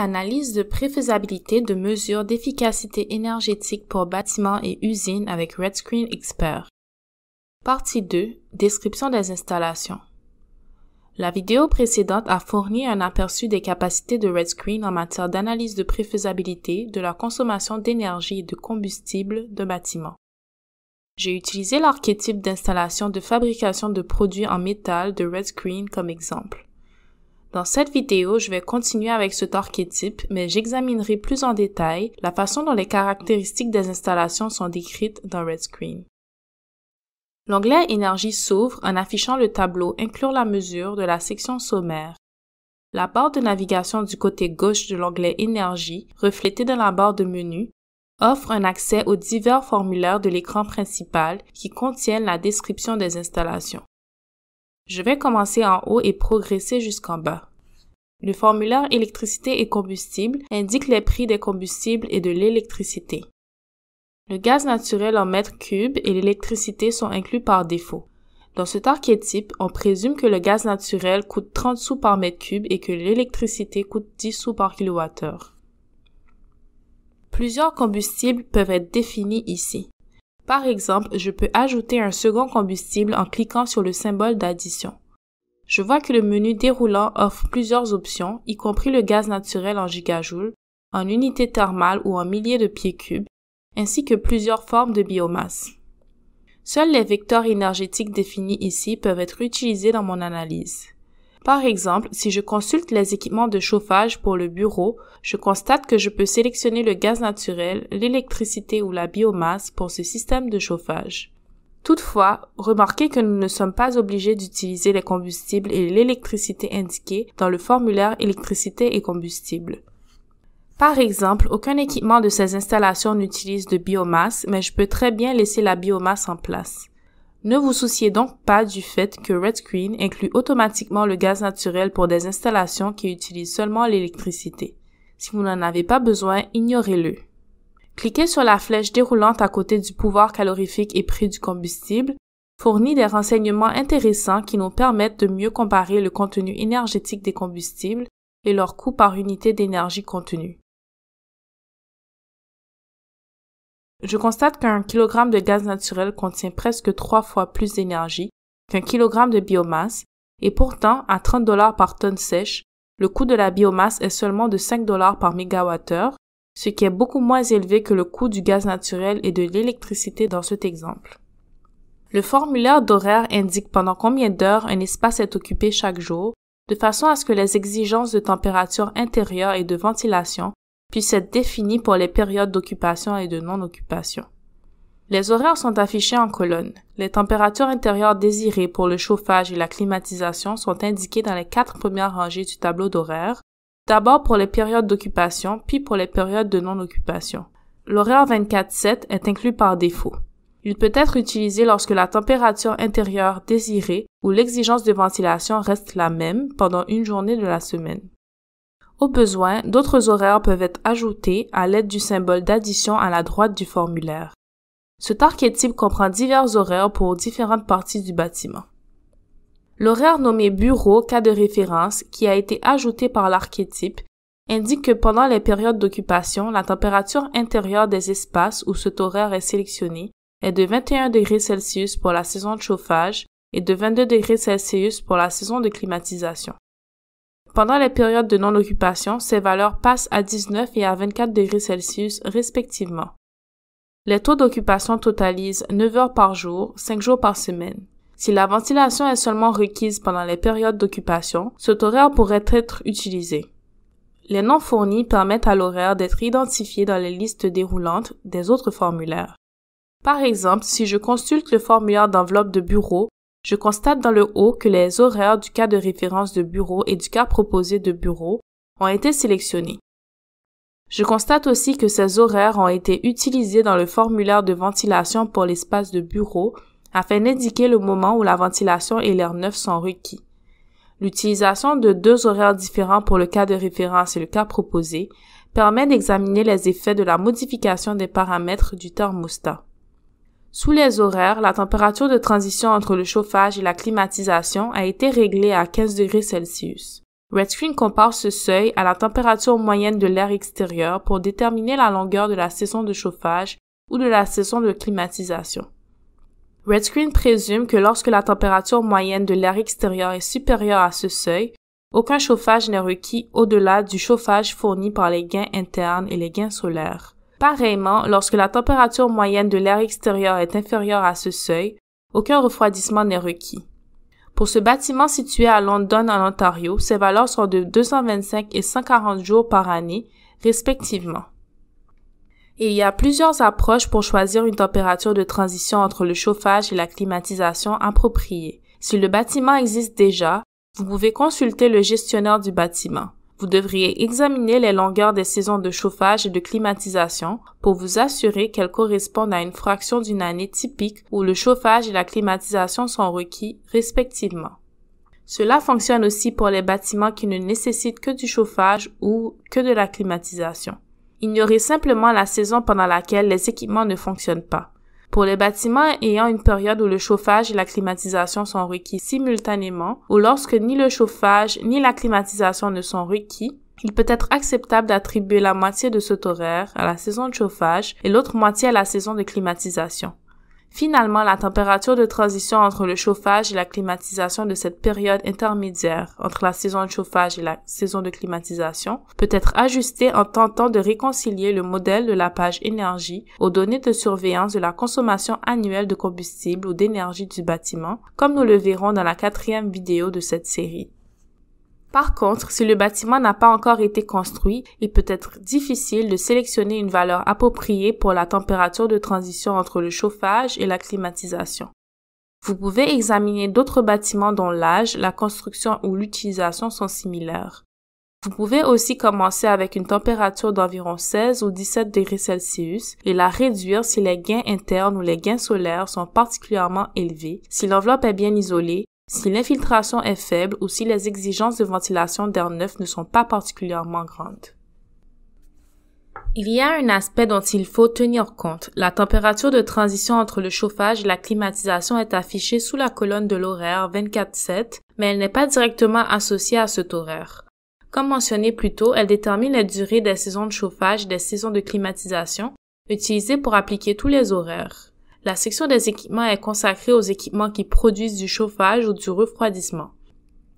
Analyse de préfaisabilité de mesures d'efficacité énergétique pour bâtiments et usines avec RedScreen Expert. Partie 2. Description des installations. La vidéo précédente a fourni un aperçu des capacités de RedScreen en matière d'analyse de préfaisabilité de la consommation d'énergie et de combustible de bâtiments. J'ai utilisé l'archétype d'installation de fabrication de produits en métal de RedScreen comme exemple. Dans cette vidéo, je vais continuer avec cet archétype, mais j'examinerai plus en détail la façon dont les caractéristiques des installations sont décrites dans RedScreen. L'onglet Énergie s'ouvre en affichant le tableau Inclure la mesure de la section sommaire. La barre de navigation du côté gauche de l'onglet Énergie, reflétée dans la barre de menu, offre un accès aux divers formulaires de l'écran principal qui contiennent la description des installations. Je vais commencer en haut et progresser jusqu'en bas. Le formulaire électricité et combustible indique les prix des combustibles et de l'électricité. Le gaz naturel en mètres cubes et l'électricité sont inclus par défaut. Dans cet archétype, on présume que le gaz naturel coûte 30 sous par mètre cube et que l'électricité coûte 10 sous par kilowattheure. Plusieurs combustibles peuvent être définis ici. Par exemple, je peux ajouter un second combustible en cliquant sur le symbole d'addition. Je vois que le menu déroulant offre plusieurs options, y compris le gaz naturel en gigajoules, en unités thermales ou en milliers de pieds cubes, ainsi que plusieurs formes de biomasse. Seuls les vecteurs énergétiques définis ici peuvent être utilisés dans mon analyse. Par exemple, si je consulte les équipements de chauffage pour le bureau, je constate que je peux sélectionner le gaz naturel, l'électricité ou la biomasse pour ce système de chauffage. Toutefois, remarquez que nous ne sommes pas obligés d'utiliser les combustibles et l'électricité indiqués dans le formulaire électricité et combustible. Par exemple, aucun équipement de ces installations n'utilise de biomasse, mais je peux très bien laisser la biomasse en place. Ne vous souciez donc pas du fait que RedScreen inclut automatiquement le gaz naturel pour des installations qui utilisent seulement l'électricité. Si vous n'en avez pas besoin, ignorez-le. Cliquez sur la flèche déroulante à côté du pouvoir calorifique et prix du combustible, fournit des renseignements intéressants qui nous permettent de mieux comparer le contenu énergétique des combustibles et leur coût par unité d'énergie contenue. Je constate qu'un kilogramme de gaz naturel contient presque 3 fois plus d'énergie qu'un kilogramme de biomasse et pourtant, à 30 $ par tonne sèche, le coût de la biomasse est seulement de 5 $ par mégawattheure, ce qui est beaucoup moins élevé que le coût du gaz naturel et de l'électricité dans cet exemple. Le formulaire d'horaire indique pendant combien d'heures un espace est occupé chaque jour, de façon à ce que les exigences de température intérieure et de ventilation puissent être définies pour les périodes d'occupation et de non-occupation. Les horaires sont affichés en colonne. Les températures intérieures désirées pour le chauffage et la climatisation sont indiquées dans les 4 premières rangées du tableau d'horaire, d'abord pour les périodes d'occupation, puis pour les périodes de non-occupation. L'horaire 24/7 est inclus par défaut. Il peut être utilisé lorsque la température intérieure désirée ou l'exigence de ventilation reste la même pendant une journée de la semaine. Au besoin, d'autres horaires peuvent être ajoutés à l'aide du symbole d'addition à la droite du formulaire. Cet archétype comprend divers horaires pour différentes parties du bâtiment. L'horaire nommé bureau cas de référence, qui a été ajouté par l'archétype, indique que pendant les périodes d'occupation, la température intérieure des espaces où cet horaire est sélectionné est de 21 degrés Celsius pour la saison de chauffage et de 22 degrés Celsius pour la saison de climatisation. Pendant les périodes de non-occupation, ces valeurs passent à 19 et à 24 degrés Celsius respectivement. Les taux d'occupation totalisent 9 heures par jour, 5 jours par semaine. Si la ventilation est seulement requise pendant les périodes d'occupation, cet horaire pourrait être utilisé. Les noms fournis permettent à l'horaire d'être identifié dans les listes déroulantes des autres formulaires. Par exemple, si je consulte le formulaire d'enveloppe de bureau, je constate dans le haut que les horaires du cas de référence de bureau et du cas proposé de bureau ont été sélectionnés. Je constate aussi que ces horaires ont été utilisés dans le formulaire de ventilation pour l'espace de bureau afin d'indiquer le moment où la ventilation et l'air neuf sont requis. L'utilisation de 2 horaires différents pour le cas de référence et le cas proposé permet d'examiner les effets de la modification des paramètres du thermostat. Sous les horaires, la température de transition entre le chauffage et la climatisation a été réglée à 15 degrés Celsius. Redscreen compare ce seuil à la température moyenne de l'air extérieur pour déterminer la longueur de la saison de chauffage ou de la saison de climatisation. Redscreen présume que lorsque la température moyenne de l'air extérieur est supérieure à ce seuil, aucun chauffage n'est requis au-delà du chauffage fourni par les gains internes et les gains solaires. Pareillement, lorsque la température moyenne de l'air extérieur est inférieure à ce seuil, aucun refroidissement n'est requis. Pour ce bâtiment situé à London, en Ontario, ces valeurs sont de 225 et 140 jours par année, respectivement. Et il y a plusieurs approches pour choisir une température de transition entre le chauffage et la climatisation appropriée. Si le bâtiment existe déjà, vous pouvez consulter le gestionnaire du bâtiment. Vous devriez examiner les longueurs des saisons de chauffage et de climatisation pour vous assurer qu'elles correspondent à une fraction d'une année typique où le chauffage et la climatisation sont requis respectivement. Cela fonctionne aussi pour les bâtiments qui ne nécessitent que du chauffage ou que de la climatisation. Ignorez simplement la saison pendant laquelle les équipements ne fonctionnent pas. Pour les bâtiments ayant une période où le chauffage et la climatisation sont requis simultanément, ou lorsque ni le chauffage ni la climatisation ne sont requis, il peut être acceptable d'attribuer la moitié de cet horaire à la saison de chauffage et l'autre moitié à la saison de climatisation. Finalement, la température de transition entre le chauffage et la climatisation de cette période intermédiaire entre la saison de chauffage et la saison de climatisation peut être ajustée en tentant de réconcilier le modèle de la page énergie aux données de surveillance de la consommation annuelle de combustible ou d'énergie du bâtiment, comme nous le verrons dans la 4e vidéo de cette série. Par contre, si le bâtiment n'a pas encore été construit, il peut être difficile de sélectionner une valeur appropriée pour la température de transition entre le chauffage et la climatisation. Vous pouvez examiner d'autres bâtiments dont l'âge, la construction ou l'utilisation sont similaires. Vous pouvez aussi commencer avec une température d'environ 16 ou 17 degrés Celsius et la réduire si les gains internes ou les gains solaires sont particulièrement élevés, si l'enveloppe est bien isolée, si l'infiltration est faible ou si les exigences de ventilation d'air neuf ne sont pas particulièrement grandes. Il y a un aspect dont il faut tenir compte. La température de transition entre le chauffage et la climatisation est affichée sous la colonne de l'horaire 24/7, mais elle n'est pas directement associée à cet horaire. Comme mentionné plus tôt, elle détermine la durée des saisons de chauffage et des saisons de climatisation, utilisées pour appliquer tous les horaires. La section des équipements est consacrée aux équipements qui produisent du chauffage ou du refroidissement.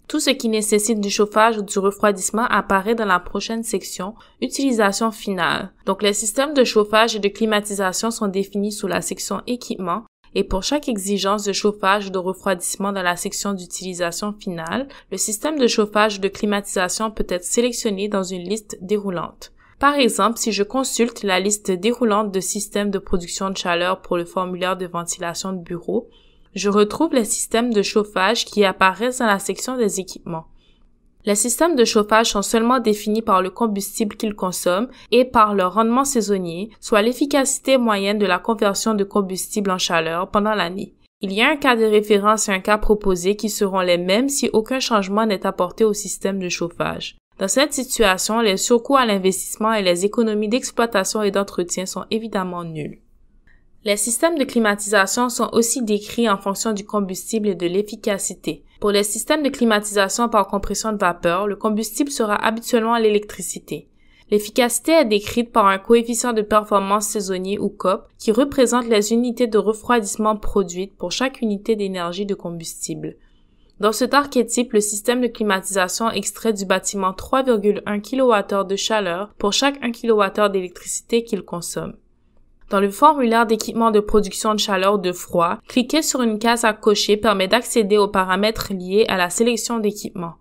Tout ce qui nécessite du chauffage ou du refroidissement apparaît dans la prochaine section, utilisation finale. Donc les systèmes de chauffage et de climatisation sont définis sous la section équipement et pour chaque exigence de chauffage ou de refroidissement dans la section d'utilisation finale, le système de chauffage ou de climatisation peut être sélectionné dans une liste déroulante. Par exemple, si je consulte la liste déroulante de systèmes de production de chaleur pour le formulaire de ventilation de bureau, je retrouve les systèmes de chauffage qui apparaissent dans la section des équipements. Les systèmes de chauffage sont seulement définis par le combustible qu'ils consomment et par leur rendement saisonnier, soit l'efficacité moyenne de la conversion de combustible en chaleur pendant l'année. Il y a un cas de référence et un cas proposé qui seront les mêmes si aucun changement n'est apporté au système de chauffage. Dans cette situation, les surcoûts à l'investissement et les économies d'exploitation et d'entretien sont évidemment nuls. Les systèmes de climatisation sont aussi décrits en fonction du combustible et de l'efficacité. Pour les systèmes de climatisation par compression de vapeur, le combustible sera habituellement l'électricité. L'efficacité est décrite par un coefficient de performance saisonnier ou COP qui représente les unités de refroidissement produites pour chaque unité d'énergie de combustible. Dans cet archétype, le système de climatisation extrait du bâtiment 3,1 kWh de chaleur pour chaque 1 kWh d'électricité qu'il consomme. Dans le formulaire d'équipement de production de chaleur ou de froid, cliquer sur une case à cocher permet d'accéder aux paramètres liés à la sélection d'équipement.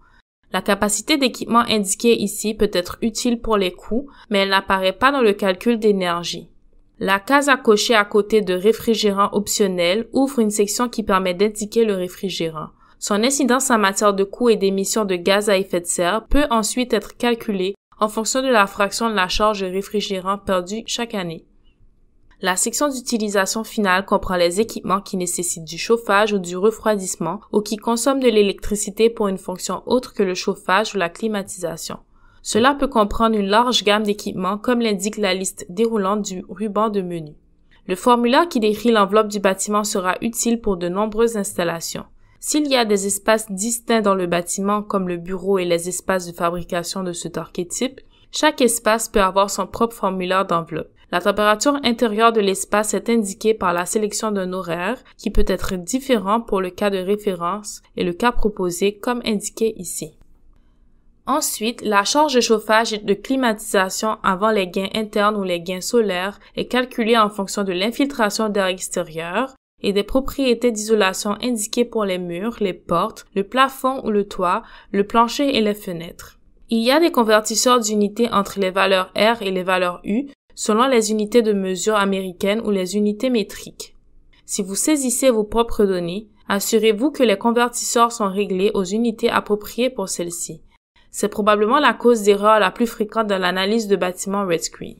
La capacité d'équipement indiquée ici peut être utile pour les coûts, mais elle n'apparaît pas dans le calcul d'énergie. La case à cocher à côté de réfrigérant optionnel ouvre une section qui permet d'indiquer le réfrigérant. Son incidence en matière de coûts et d'émissions de gaz à effet de serre peut ensuite être calculée en fonction de la fraction de la charge de réfrigérant perdue chaque année. La section d'utilisation finale comprend les équipements qui nécessitent du chauffage ou du refroidissement ou qui consomment de l'électricité pour une fonction autre que le chauffage ou la climatisation. Cela peut comprendre une large gamme d'équipements comme l'indique la liste déroulante du ruban de menu. Le formulaire qui décrit l'enveloppe du bâtiment sera utile pour de nombreuses installations. S'il y a des espaces distincts dans le bâtiment comme le bureau et les espaces de fabrication de cet archétype, chaque espace peut avoir son propre formulaire d'enveloppe. La température intérieure de l'espace est indiquée par la sélection d'un horaire qui peut être différent pour le cas de référence et le cas proposé comme indiqué ici. Ensuite, la charge de chauffage et de climatisation avant les gains internes ou les gains solaires est calculée en fonction de l'infiltration d'air extérieur et des propriétés d'isolation indiquées pour les murs, les portes, le plafond ou le toit, le plancher et les fenêtres. Il y a des convertisseurs d'unités entre les valeurs R et les valeurs U selon les unités de mesure américaines ou les unités métriques. Si vous saisissez vos propres données, assurez-vous que les convertisseurs sont réglés aux unités appropriées pour celles-ci. C'est probablement la cause d'erreur la plus fréquente dans l'analyse de bâtiments RedScreen.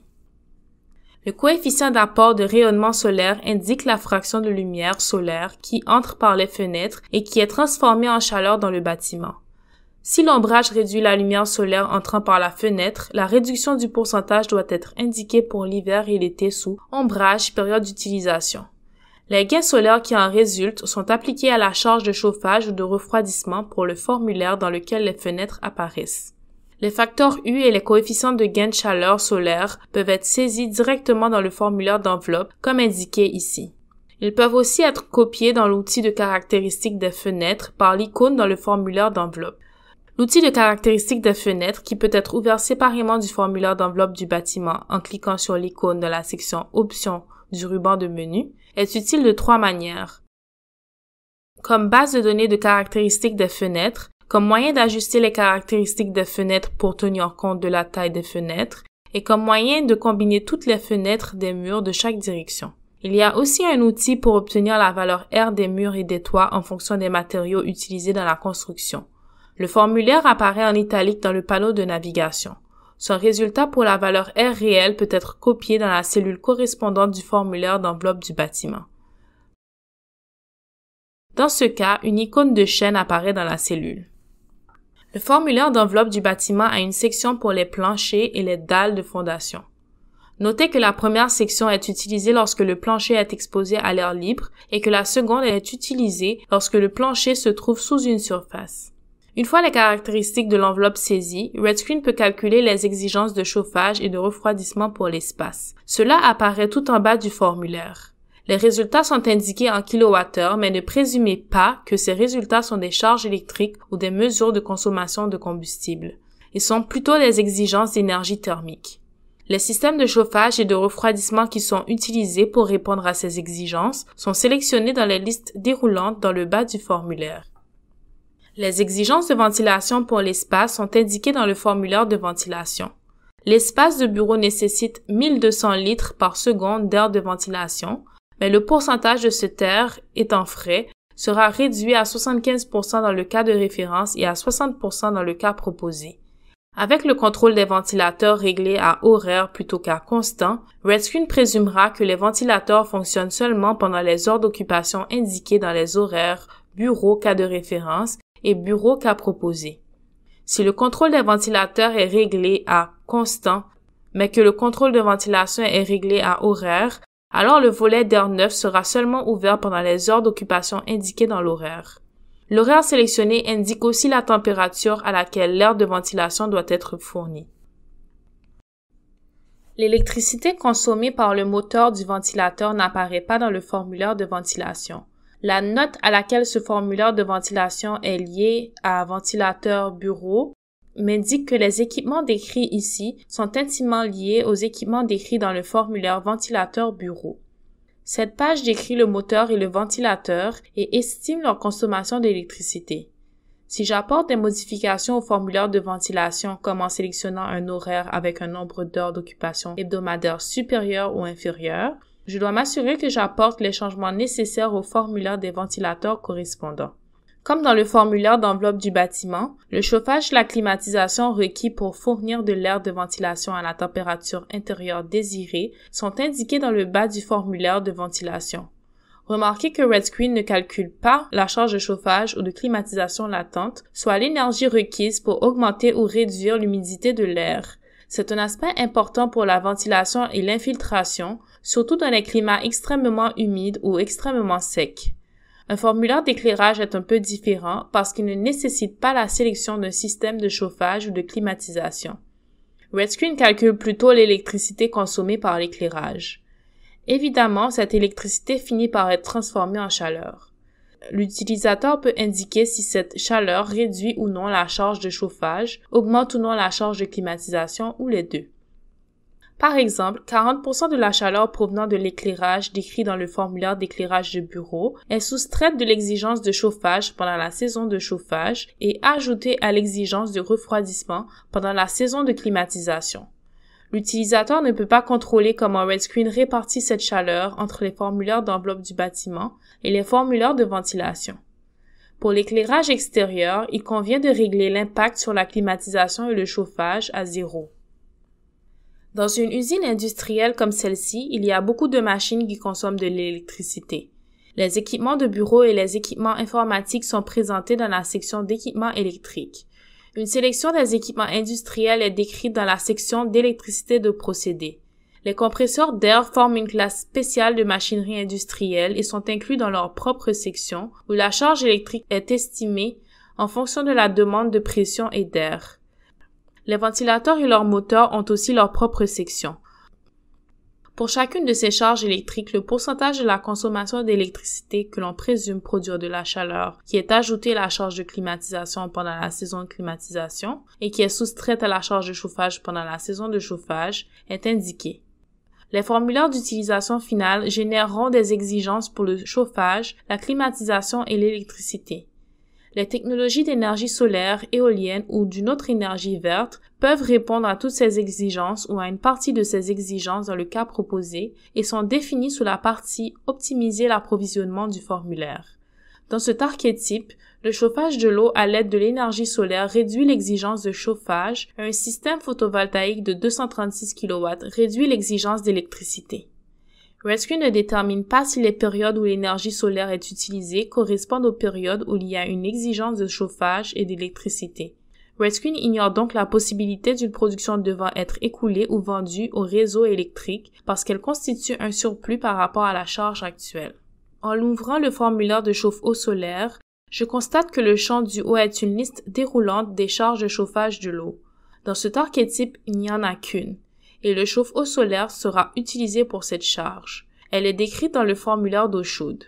Le coefficient d'apport de rayonnement solaire indique la fraction de lumière solaire qui entre par les fenêtres et qui est transformée en chaleur dans le bâtiment. Si l'ombrage réduit la lumière solaire entrant par la fenêtre, la réduction du pourcentage doit être indiquée pour l'hiver et l'été sous ombrage période d'utilisation. Les gains solaires qui en résultent sont appliqués à la charge de chauffage ou de refroidissement pour le formulaire dans lequel les fenêtres apparaissent. Les facteurs U et les coefficients de gain de chaleur solaire peuvent être saisis directement dans le formulaire d'enveloppe comme indiqué ici. Ils peuvent aussi être copiés dans l'outil de caractéristiques des fenêtres par l'icône dans le formulaire d'enveloppe. L'outil de caractéristiques des fenêtres, qui peut être ouvert séparément du formulaire d'enveloppe du bâtiment en cliquant sur l'icône dans la section Options du ruban de menu, est utile de 3 manières. Comme base de données de caractéristiques des fenêtres, comme moyen d'ajuster les caractéristiques des fenêtres pour tenir compte de la taille des fenêtres, et comme moyen de combiner toutes les fenêtres des murs de chaque direction. Il y a aussi un outil pour obtenir la valeur R des murs et des toits en fonction des matériaux utilisés dans la construction. Le formulaire apparaît en italique dans le panneau de navigation. Son résultat pour la valeur R réelle peut être copié dans la cellule correspondante du formulaire d'enveloppe du bâtiment. Dans ce cas, une icône de chaîne apparaît dans la cellule. Le formulaire d'enveloppe du bâtiment a une section pour les planchers et les dalles de fondation. Notez que la première section est utilisée lorsque le plancher est exposé à l'air libre et que la seconde est utilisée lorsque le plancher se trouve sous une surface. Une fois les caractéristiques de l'enveloppe saisies, RedScreen peut calculer les exigences de chauffage et de refroidissement pour l'espace. Cela apparaît tout en bas du formulaire. Les résultats sont indiqués en kWh, mais ne présumez pas que ces résultats sont des charges électriques ou des mesures de consommation de combustible. Ils sont plutôt des exigences d'énergie thermique. Les systèmes de chauffage et de refroidissement qui sont utilisés pour répondre à ces exigences sont sélectionnés dans les listes déroulantes dans le bas du formulaire. Les exigences de ventilation pour l'espace sont indiquées dans le formulaire de ventilation. L'espace de bureau nécessite 1200 litres par seconde d'air de ventilation, mais le pourcentage de cet air étant frais sera réduit à 75% dans le cas de référence et à 60% dans le cas proposé. Avec le contrôle des ventilateurs réglé à horaire plutôt qu'à constant, RedScreen présumera que les ventilateurs fonctionnent seulement pendant les heures d'occupation indiquées dans les horaires bureau cas de référence et bureau cas proposé. Si le contrôle des ventilateurs est réglé à constant, mais que le contrôle de ventilation est réglé à horaire, alors le volet d'air neuf sera seulement ouvert pendant les heures d'occupation indiquées dans l'horaire. L'horaire sélectionné indique aussi la température à laquelle l'air de ventilation doit être fourni. L'électricité consommée par le moteur du ventilateur n'apparaît pas dans le formulaire de ventilation. La note à laquelle ce formulaire de ventilation est lié à ventilateur bureau m'indique que les équipements décrits ici sont intimement liés aux équipements décrits dans le formulaire ventilateur bureau. Cette page décrit le moteur et le ventilateur et estime leur consommation d'électricité. Si j'apporte des modifications au formulaire de ventilation comme en sélectionnant un horaire avec un nombre d'heures d'occupation hebdomadaire supérieur ou inférieur, je dois m'assurer que j'apporte les changements nécessaires au formulaire des ventilateurs correspondants. Comme dans le formulaire d'enveloppe du bâtiment, le chauffage et la climatisation requis pour fournir de l'air de ventilation à la température intérieure désirée sont indiqués dans le bas du formulaire de ventilation. Remarquez que RedScreen ne calcule pas la charge de chauffage ou de climatisation latente, soit l'énergie requise pour augmenter ou réduire l'humidité de l'air. C'est un aspect important pour la ventilation et l'infiltration, surtout dans les climats extrêmement humides ou extrêmement secs. Un formulaire d'éclairage est un peu différent parce qu'il ne nécessite pas la sélection d'un système de chauffage ou de climatisation. RedScreen calcule plutôt l'électricité consommée par l'éclairage. Évidemment, cette électricité finit par être transformée en chaleur. L'utilisateur peut indiquer si cette chaleur réduit ou non la charge de chauffage, augmente ou non la charge de climatisation ou les deux. Par exemple, 40% de la chaleur provenant de l'éclairage décrit dans le formulaire d'éclairage de bureau est soustraite de l'exigence de chauffage pendant la saison de chauffage et ajoutée à l'exigence de refroidissement pendant la saison de climatisation. L'utilisateur ne peut pas contrôler comment RedScreen répartit cette chaleur entre les formulaires d'enveloppe du bâtiment et les formulaires de ventilation. Pour l'éclairage extérieur, il convient de régler l'impact sur la climatisation et le chauffage à 0. Dans une usine industrielle comme celle-ci, il y a beaucoup de machines qui consomment de l'électricité. Les équipements de bureau et les équipements informatiques sont présentés dans la section d'équipements électriques. Une sélection des équipements industriels est décrite dans la section d'électricité de procédés. Les compresseurs d'air forment une classe spéciale de machinerie industrielle et sont inclus dans leur propre section où la charge électrique est estimée en fonction de la demande de pression et d'air. Les ventilateurs et leurs moteurs ont aussi leur propre section. Pour chacune de ces charges électriques, le pourcentage de la consommation d'électricité que l'on présume produire de la chaleur, qui est ajoutée à la charge de climatisation pendant la saison de climatisation et qui est soustraite à la charge de chauffage pendant la saison de chauffage, est indiqué. Les formulaires d'utilisation finale généreront des exigences pour le chauffage, la climatisation et l'électricité. Les technologies d'énergie solaire, éolienne ou d'une autre énergie verte peuvent répondre à toutes ces exigences ou à une partie de ces exigences dans le cas proposé et sont définies sous la partie « Optimiser l'approvisionnement » du formulaire. Dans cet archétype, le chauffage de l'eau à l'aide de l'énergie solaire réduit l'exigence de chauffage et un système photovoltaïque de 236 kW réduit l'exigence d'électricité. RedScreen ne détermine pas si les périodes où l'énergie solaire est utilisée correspondent aux périodes où il y a une exigence de chauffage et d'électricité. RedScreen ignore donc la possibilité d'une production devant être écoulée ou vendue au réseau électrique parce qu'elle constitue un surplus par rapport à la charge actuelle. En ouvrant le formulaire de chauffe-eau solaire, je constate que le champ du haut est une liste déroulante des charges de chauffage de l'eau. Dans cet archétype, il n'y en a qu'une. Et le chauffe-eau solaire sera utilisé pour cette charge. Elle est décrite dans le formulaire d'eau chaude.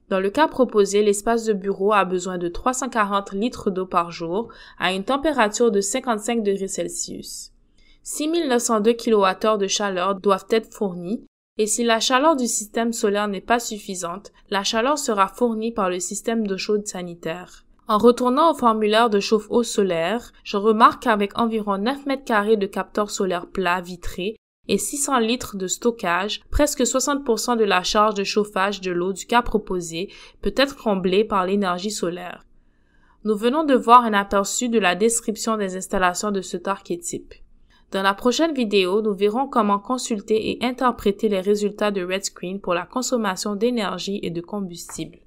Dans le cas proposé, l'espace de bureau a besoin de 340 litres d'eau par jour à une température de 55 degrés Celsius. 6902 kWh de chaleur doivent être fournis et si la chaleur du système solaire n'est pas suffisante, la chaleur sera fournie par le système d'eau chaude sanitaire. En retournant au formulaire de chauffe-eau solaire, je remarque qu'avec environ 9 mètres carrés de capteurs solaires plats vitrés et 600 litres de stockage, presque 60% de la charge de chauffage de l'eau du cas proposé peut être comblée par l'énergie solaire. Nous venons de voir un aperçu de la description des installations de cet archétype. Dans la prochaine vidéo, nous verrons comment consulter et interpréter les résultats de RedScreen pour la consommation d'énergie et de combustible.